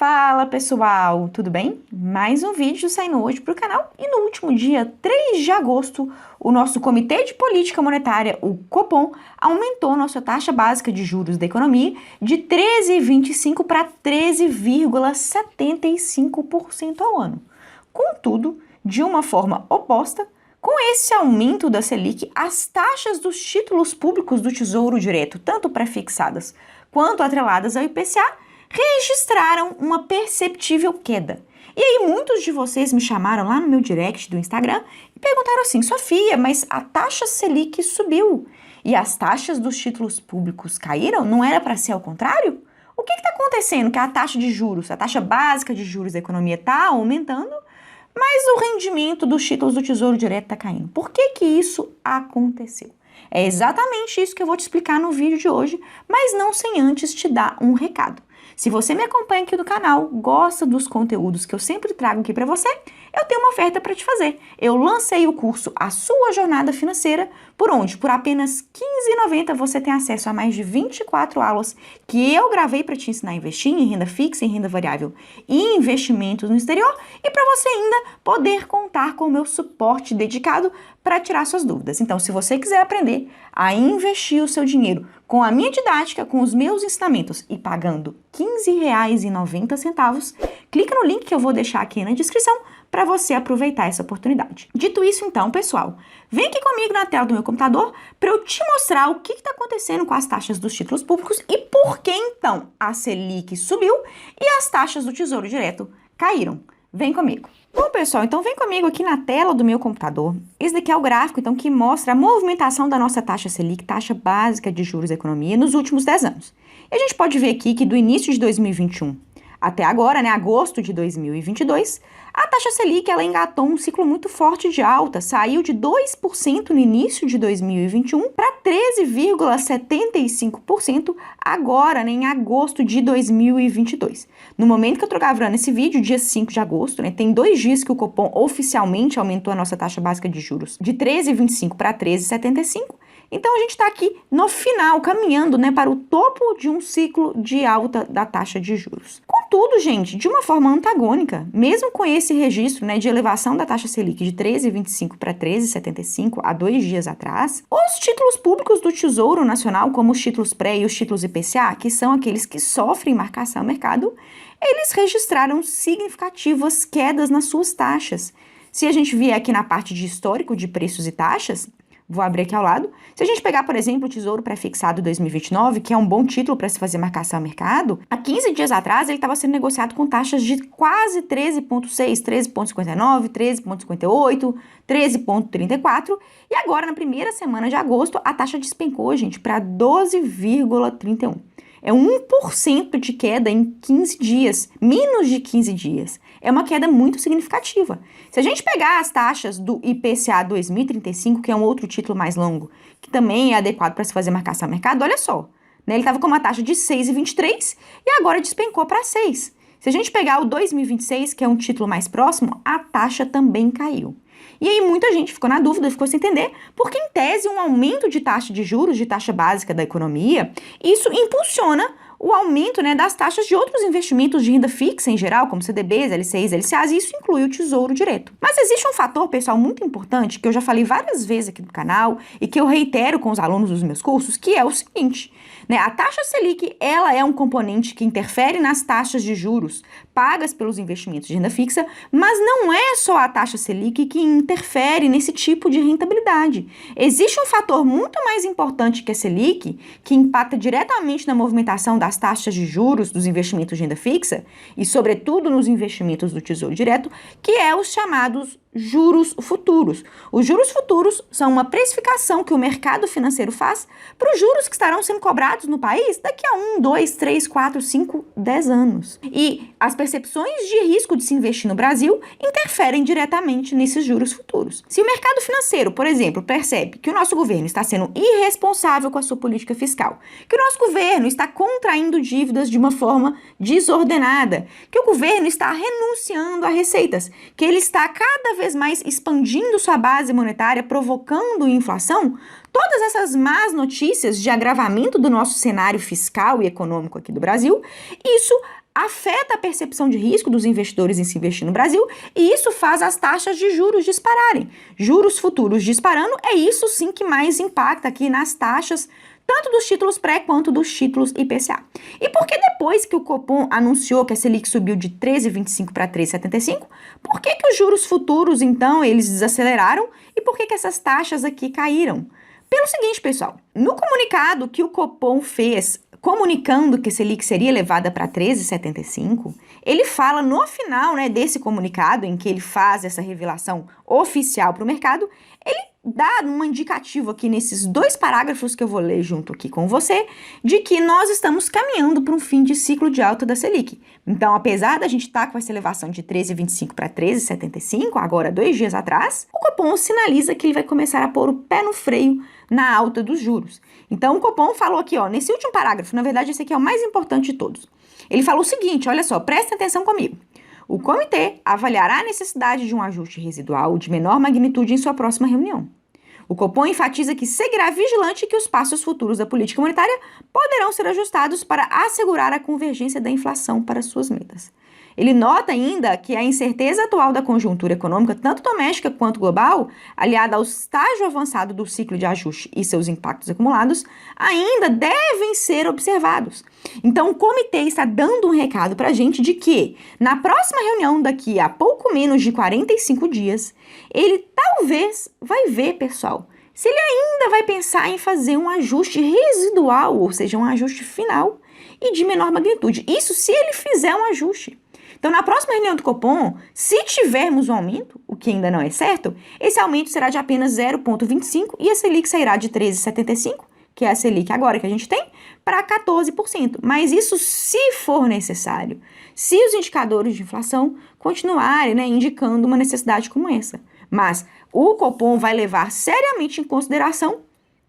Fala pessoal, tudo bem? Mais um vídeo saindo hoje para o canal e no último dia 3 de agosto, o nosso Comitê de Política Monetária, o Copom, aumentou nossa taxa básica de juros da economia de 13,25% para 13,75% ao ano. Contudo, de uma forma oposta, com esse aumento da Selic, as taxas dos títulos públicos do Tesouro Direto, tanto pré-fixadas quanto atreladas ao IPCA, registraram uma perceptível queda. E aí muitos de vocês me chamaram lá no meu direct do Instagram e perguntaram assim: Sofia, mas a taxa Selic subiu e as taxas dos títulos públicos caíram? Não era para ser ao contrário? O que está acontecendo? Que a taxa de juros, a taxa básica de juros da economia está aumentando, mas o rendimento dos títulos do Tesouro Direto está caindo. Por que isso aconteceu? É exatamente isso que eu vou te explicar no vídeo de hoje, mas não sem antes te dar um recado. Se você me acompanha aqui no canal, gosta dos conteúdos que eu sempre trago aqui para você, eu tenho uma oferta para te fazer. Eu lancei o curso A Sua Jornada Financeira, por onde, por apenas R$ 15,90 você tem acesso a mais de 24 aulas que eu gravei para te ensinar a investir em renda fixa, em renda variável e em investimentos no exterior, e para você ainda poder contar com o meu suporte dedicado para tirar suas dúvidas. Então, se você quiser aprender a investir o seu dinheiro com a minha didática, com os meus ensinamentos e pagando R$ 15,90, clica no link que eu vou deixar aqui na descrição para você aproveitar essa oportunidade. Dito isso, então, pessoal, vem aqui comigo na tela do meu computador para eu te mostrar o que está acontecendo com as taxas dos títulos públicos e por que, então, a Selic subiu e as taxas do Tesouro Direto caíram. Vem comigo. Bom, pessoal, então vem comigo aqui na tela do meu computador. Esse daqui é o gráfico, então, que mostra a movimentação da nossa taxa Selic, taxa básica de juros da economia, nos últimos 10 anos. E a gente pode ver aqui que do início de 2021 até agora, agosto de 2022, a taxa Selic ela engatou um ciclo muito forte de alta, saiu de 2% no início de 2021 para 13,75% agora, em agosto de 2022. No momento que eu estou gravando esse vídeo, dia 5 de agosto, tem 2 dias que o Copom oficialmente aumentou a nossa taxa básica de juros de 13,25 para 13,75%. Então, a gente está aqui no final, caminhando para o topo de um ciclo de alta da taxa de juros. Contudo, gente, de uma forma antagônica, mesmo com esse registro de elevação da taxa Selic de 13,25 para 13,75 há 2 dias atrás, os títulos públicos do Tesouro Nacional, como os títulos pré e os títulos IPCA, que são aqueles que sofrem marcação ao mercado, eles registraram significativas quedas nas suas taxas. Se a gente vier aqui na parte de histórico de preços e taxas, vou abrir aqui ao lado. Se a gente pegar, por exemplo, o Tesouro Pré-fixado 2029, que é um bom título para se fazer marcação ao mercado, há 15 dias atrás ele estava sendo negociado com taxas de quase 13,6, 13,59, 13,58, 13,34, e agora, na primeira semana de agosto, a taxa despencou, gente, para 12,31. É 1% de queda em 15 dias, menos de 15 dias. É uma queda muito significativa. Se a gente pegar as taxas do IPCA 2035, que é um outro título mais longo, que também é adequado para se fazer marcação ao mercado, olha só, ele estava com uma taxa de 6,23 e agora despencou para 6. Se a gente pegar o 2026, que é um título mais próximo, a taxa também caiu. E aí muita gente ficou na dúvida, ficou sem entender, porque em tese um aumento de taxa de juros, de taxa básica da economia, isso impulsiona o aumento das taxas de outros investimentos de renda fixa em geral, como CDBs, LCIs, LCAs, e isso inclui o Tesouro Direto. Mas existe um fator, pessoal, muito importante, que eu já falei várias vezes aqui no canal e que eu reitero com os alunos dos meus cursos, que é o seguinte: a taxa Selic, ela é um componente que interfere nas taxas de juros pagas pelos investimentos de renda fixa, mas não é só a taxa Selic que interfere nesse tipo de rentabilidade. Existe um fator muito mais importante que a Selic, que impacta diretamente na movimentação das taxas de juros dos investimentos de renda fixa e, sobretudo, nos investimentos do Tesouro Direto, que é os chamados juros futuros. Os juros futuros são uma precificação que o mercado financeiro faz para os juros que estarão sendo cobrados no país daqui a 1, 2, 3, 4, 5, 10 anos. E as percepções de risco de se investir no Brasil interferem diretamente nesses juros futuros. Se o mercado financeiro, por exemplo, percebe que o nosso governo está sendo irresponsável com a sua política fiscal, que o nosso governo está contraindo dívidas de uma forma desordenada, que o governo está renunciando a receitas, que ele está cada vez mais expandindo sua base monetária, provocando inflação, todas essas más notícias de agravamento do nosso cenário fiscal e econômico aqui do Brasil, isso afeta a percepção de risco dos investidores em se investir no Brasil e isso faz as taxas de juros dispararem. Juros futuros disparando, é isso sim que mais impacta aqui nas taxas, tanto dos títulos pré quanto dos títulos IPCA. E por que depois que o Copom anunciou que a Selic subiu de 13,25 para 13,75, por que os juros futuros, então, eles desaceleraram e por que essas taxas aqui caíram? Pelo seguinte, pessoal, no comunicado que o Copom fez comunicando que a Selic seria elevada para 13,75, ele fala no final, né, desse comunicado, em que ele faz essa revelação oficial para o mercado, ele dá um indicativo aqui nesses 2 parágrafos que eu vou ler junto aqui com você, de que nós estamos caminhando para um fim de ciclo de alta da Selic. Então, apesar da gente estar com essa elevação de 13,25 para 13,75, agora 2 dias atrás, o Copom sinaliza que ele vai começar a pôr o pé no freio na alta dos juros. Então, o Copom falou aqui, ó, nesse último parágrafo, na verdade esse aqui é o mais importante de todos. Ele falou o seguinte, olha só, presta atenção comigo. O comitê avaliará a necessidade de um ajuste residual de menor magnitude em sua próxima reunião. O Copom enfatiza que seguirá vigilante e que os passos futuros da política monetária poderão ser ajustados para assegurar a convergência da inflação para suas metas. Ele nota ainda que a incerteza atual da conjuntura econômica, tanto doméstica quanto global, aliada ao estágio avançado do ciclo de ajuste e seus impactos acumulados, ainda devem ser observados. Então, o comitê está dando um recado para a gente de que, na próxima reunião, daqui a pouco menos de 45 dias, ele talvez vai ver, pessoal, se ele ainda vai pensar em fazer um ajuste residual, ou seja, um ajuste final e de menor magnitude. Isso se ele fizer um ajuste. Então, na próxima reunião do Copom, se tivermos um aumento, o que ainda não é certo, esse aumento será de apenas 0,25 e a Selic sairá de 13,75, que é a Selic agora que a gente tem, para 14%. Mas isso se for necessário, se os indicadores de inflação continuarem, né, indicando uma necessidade como essa. Mas o Copom vai levar seriamente em consideração,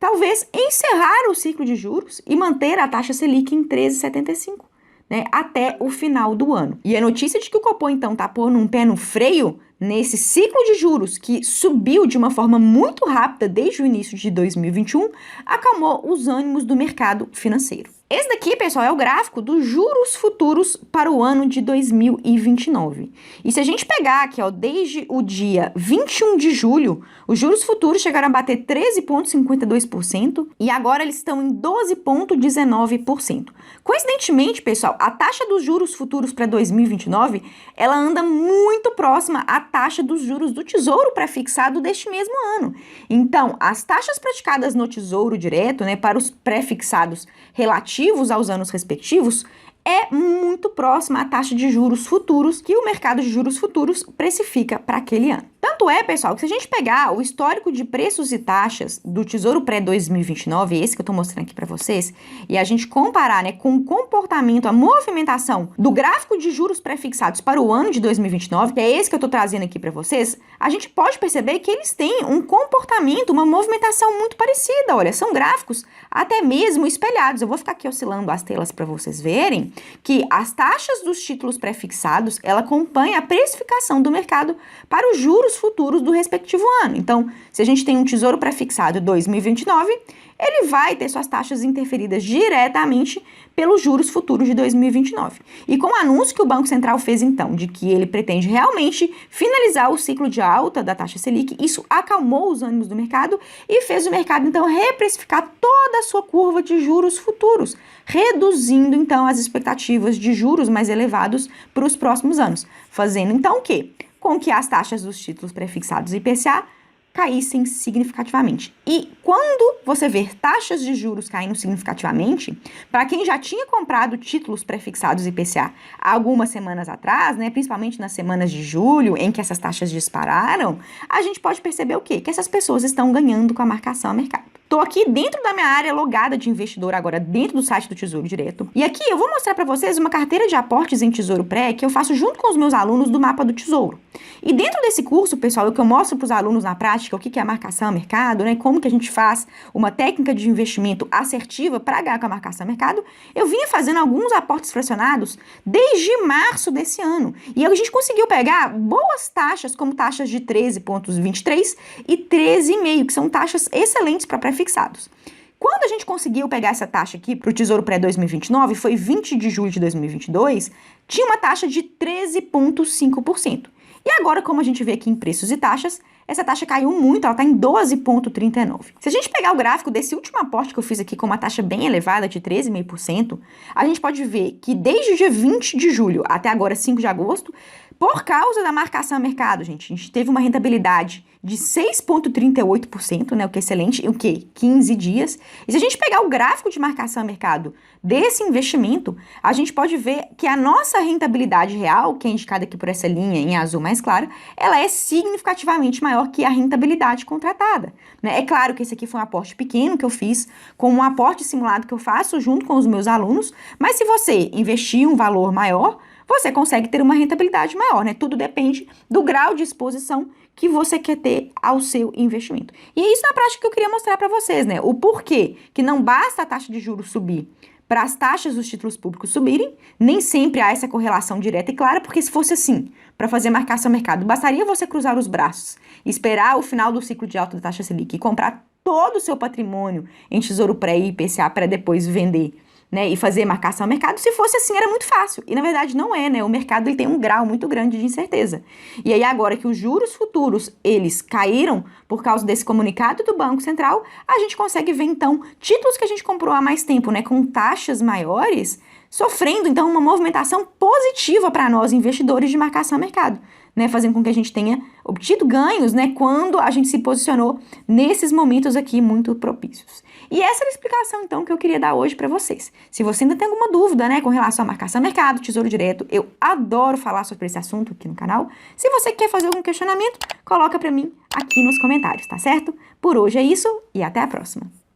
talvez, encerrar o ciclo de juros e manter a taxa Selic em 13,75. Né, até o final do ano. E a notícia de que o Copom, então, está pondo um pé no freio nesse ciclo de juros que subiu de uma forma muito rápida desde o início de 2021, acalmou os ânimos do mercado financeiro. Esse daqui, pessoal, é o gráfico dos juros futuros para o ano de 2029. E se a gente pegar aqui, ó, desde o dia 21 de julho, os juros futuros chegaram a bater 13,52% e agora eles estão em 12,19%. Coincidentemente, pessoal, a taxa dos juros futuros para 2029, ela anda muito próxima à taxa dos juros do Tesouro pré-fixado deste mesmo ano. Então, as taxas praticadas no Tesouro Direto, né, para os pré-fixados relativos aos anos respectivos, é muito próxima à taxa de juros futuros que o mercado de juros futuros precifica para aquele ano. Tanto é, pessoal, que se a gente pegar o histórico de preços e taxas do Tesouro pré-2029, esse que eu estou mostrando aqui para vocês, e a gente comparar, né, com o comportamento, a movimentação do gráfico de juros pré-fixados para o ano de 2029, que é esse que eu estou trazendo aqui para vocês, a gente pode perceber que eles têm um comportamento, uma movimentação muito parecida. Olha, são gráficos até mesmo espelhados. Eu vou ficar aqui oscilando as telas para vocês verem que as taxas dos títulos pré-fixados, ela acompanha a precificação do mercado para os juros futuros do respectivo ano. Então, se a gente tem um Tesouro pré-fixado 2029, ele vai ter suas taxas interferidas diretamente pelos juros futuros de 2029. E com o anúncio que o Banco Central fez, então, de que ele pretende realmente finalizar o ciclo de alta da taxa Selic, isso acalmou os ânimos do mercado e fez o mercado, então, reprecificar toda a sua curva de juros futuros, reduzindo, então, as expectativas de juros mais elevados para os próximos anos, fazendo, então, o quê? Com que as taxas dos títulos pré-fixados IPCA caíssem significativamente. E quando você ver taxas de juros caindo significativamente, para quem já tinha comprado títulos pré-fixados IPCA há algumas semanas atrás, né, principalmente nas semanas de julho, em que essas taxas dispararam, a gente pode perceber o quê? Que essas pessoas estão ganhando com a marcação a mercado. Estou aqui dentro da minha área logada de investidor agora, dentro do site do Tesouro Direto. E aqui eu vou mostrar para vocês uma carteira de aportes em Tesouro Pré que eu faço junto com os meus alunos do Mapa do Tesouro. E dentro desse curso, pessoal, o que eu mostro para os alunos na prática, o que é a marcação a mercado, né, como que a gente faz uma técnica de investimento assertiva para ganhar com a marcação a mercado, eu vinha fazendo alguns aportes fracionados desde março desse ano. E a gente conseguiu pegar boas taxas, como taxas de 13,23 e 13,5, que são taxas excelentes para pré-fixados. Quando a gente conseguiu pegar essa taxa aqui para o Tesouro Pré-2029, foi 20 de julho de 2022, tinha uma taxa de 13,5%. E agora, como a gente vê aqui em preços e taxas, essa taxa caiu muito, ela está em 12,39%. Se a gente pegar o gráfico desse último aporte que eu fiz aqui com uma taxa bem elevada de 13,5%, a gente pode ver que desde o dia 20 de julho até agora 5 de agosto, por causa da marcação a mercado, gente, a gente teve uma rentabilidade de 6,38%, né, o que é excelente, o que? 15 dias. E se a gente pegar o gráfico de marcação a mercado desse investimento, a gente pode ver que a nossa rentabilidade real, que é indicada aqui por essa linha em azul mais clara, ela é significativamente maior que a rentabilidade contratada, né? É claro que esse aqui foi um aporte pequeno que eu fiz, com um aporte simulado que eu faço junto com os meus alunos, mas se você investir um valor maior, você consegue ter uma rentabilidade maior, né? Tudo depende do grau de exposição que você quer ter ao seu investimento. E é isso na prática que eu queria mostrar para vocês, né? O porquê que não basta a taxa de juros subir para as taxas dos títulos públicos subirem, nem sempre há essa correlação direta e clara, porque se fosse assim, para fazer marcação a mercado, bastaria você cruzar os braços, esperar o final do ciclo de alta da taxa Selic e comprar todo o seu patrimônio em Tesouro Pré e IPCA para depois vender, né, e fazer marcação a mercado. Se fosse assim, era muito fácil. E na verdade não é, né? O mercado ele tem um grau muito grande de incerteza. E aí agora que os juros futuros, eles caíram por causa desse comunicado do Banco Central, a gente consegue ver então títulos que a gente comprou há mais tempo, né, com taxas maiores, sofrendo então uma movimentação positiva para nós investidores de marcação a mercado, né, fazendo com que a gente tenha obtido ganhos, né, quando a gente se posicionou nesses momentos aqui muito propícios. E essa era a explicação, então, que eu queria dar hoje para vocês. Se você ainda tem alguma dúvida, né, com relação à marcação a mercado, Tesouro Direto, eu adoro falar sobre esse assunto aqui no canal. Se você quer fazer algum questionamento, coloca para mim aqui nos comentários, tá certo? Por hoje é isso e até a próxima.